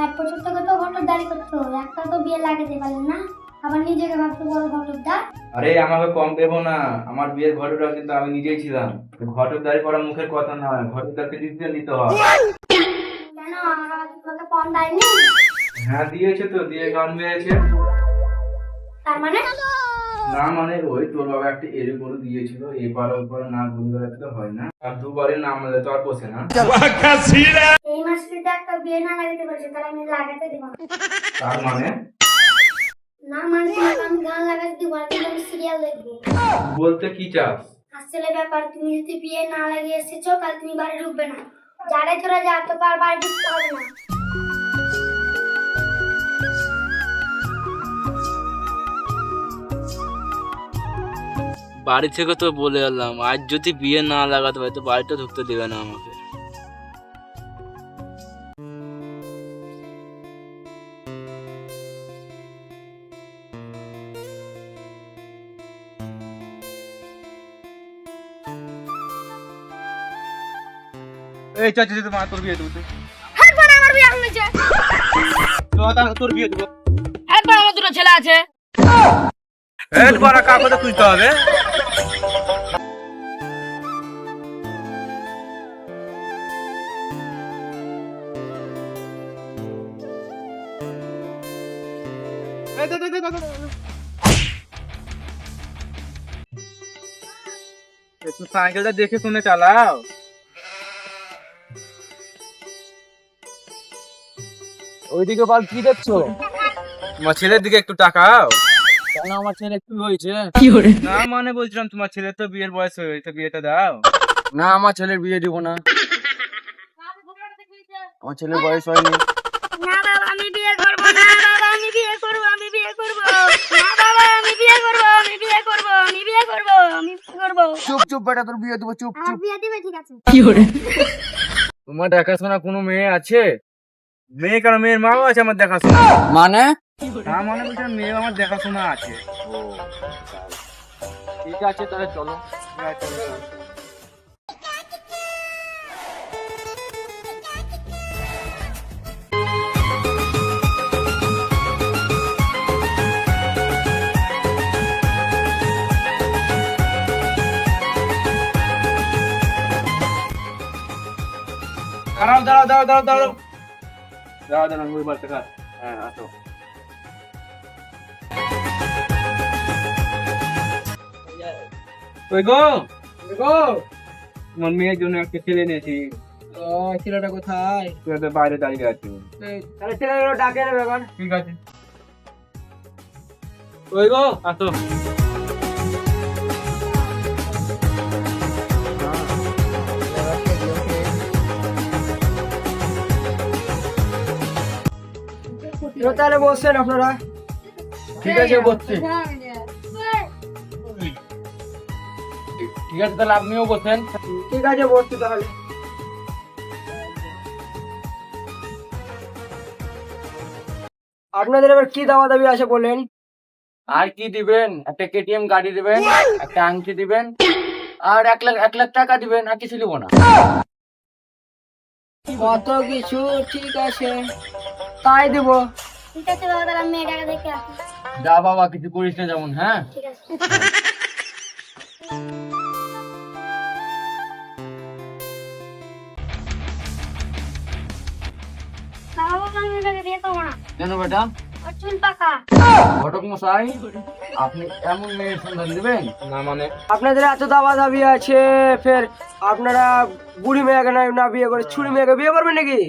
1 বছর থেকে তো ঘটকদারি করতো, একটা তো বিয়ে লাগাতে পারলেন না, আবার নিজেকে ভাবতে বড় ঘটকদার। আরে আমাকে কম দেবো না, আমার বিয়ের ঘটকদার কিন্তু আমি নিজেই ছিলাম। ঘটকদারি করা মুখের কথা নয়, ঘটকদারকে ডিসিশন নিতে হয়। কেন আমার বাবা কি তোমাকে কম দেয়নি? হ্যাঁ দিয়েছে তো, দিয়ে গান মেরেছে। তার মানে না মানে ওই তোর বাবা একটা এরে করে দিয়েছিল, এবার ওপর না ভুল বেড়াতে তো হয় না, আর দুবারে নাম বলে তো আর বসে না। এই মাসে যদি একটা বিয়ে না লাগাতে পারছে তাহলে আমি লাগাতে দিব না। তার মানে না মানে আমি গান লাগাতে দিব না, কিন্তু আমি সিরিয়াল দেখবো। বলতে কি চাস? আসলে ব্যাপার, তুমি যদি বিয়ে না লাগিয়ে এসেছো তাহলে তুমি বাড়ি ঢুকবে না। যারাই তোরা যা, তোকে আর বাড়ি ঢুকতে হবে না। বাড়ি থেকে তো বলে এলাম, আজ যদি বিয়ে না লাগাতে হয় তো বাড়িটা ঢুকতে দেবে না আমাকে। এই চাচা যদি মা তোর বিয়ে দেবো, একবার আমার বিয়ে হয়েছে, তোর বিয়ে দেবো। একবার আমার দুটো ছেলে আছে। একবার কাগজে তুলতে হবে। একটু সাইকেলটা দেখে শুনে চালাও। ওইদিকে বল কি দেখছো? তোমার ছেলের দিকে একটু তাকাও। কেন আমার ছেলে কি হয়েছে? না মানে বলছিলাম তোমার ছেলের তো বিয়ের বয়স হয়ে গেছে, বিয়েটা দাও। না আমার ছেলের বিয়ে দিব না, আমার ছেলের বয়স হয়নি। না বাবা আমি বিয়ে করব না, বাবা আমি বিয়ে করব, আমি বিয়ে করব না, বাবা আমি বিয়ে করব, আমি বিয়ে করব, আমি বিয়ে করব, আমি বিয়ে করব। চুপ চুপ বেটা, তোর বিয়ে দেবো, চুপ আর চুপ। বিয়ে দিবে, ঠিক আছে। তোমার দেখাশোনা কোনো মেয়ে আছে? মেয়ে কারণ মেয়ের মাও আছে আমার দেখাশোনা। মানে না মানে বলছিলাম মেয়ে আমার দেখাশোনা আছে। ঠিক আছে তাহলে চলো। দাঁড়াও দাঁড়াও দাঁড়াও দাঁড়াও দাঁড়াও দাঁড়াও দাঁড়াও, ওই বাড়িতে কার? হ্যাঁ আসো। ওই গো তোমার মেয়ের জন্য একটা ছেলে নিয়েছি। ছেলেটা কোথায়? ছেলেটা বাইরে দাঁড়িয়ে আছে। তাহলে ছেলেগুলো ডাকে নেবে এবার। ঠিক আছে, ওই গো আসো। তাহলে বসছেন আপনারা? ঠিক আছে বসছি। ঠিক আছে তাহলে আপনিও বসেন। ঠিক আছে বসছি তাহলে। আপনাদের এবার কি দাওয়া দাবি আছে বলেন? আর কি দিবেন? একটা কেটিএম গাড়ি দিবেন, একটা আংটি দিবেন, আর 1 লাখ টাকা দিবেন, আর কিছু দিব না। কত কিছু, ঠিক আছে তাই দিব। ঠিক আছে বাবা, তাহলে আমি মেয়েটাকে দেখে আসি। যা বাবা, কিছু করিস না যেমন। হ্যাঁ ঠিক আছে। না বাবা, আমি মেয়েটাকে বিয়ে করবো না, কেন বেটা? ওর চুল পাকা। ঘটক মশাই, আপনি এমন মেয়ের সন্ধান দিবেন? না মানে আপনাদের এত দাবা দাবি আছে, ফের আপনারা বুড়ি মেয়েকে না বিয়ে করে ছুরি মেয়েকে বিয়ে করবেন নাকি?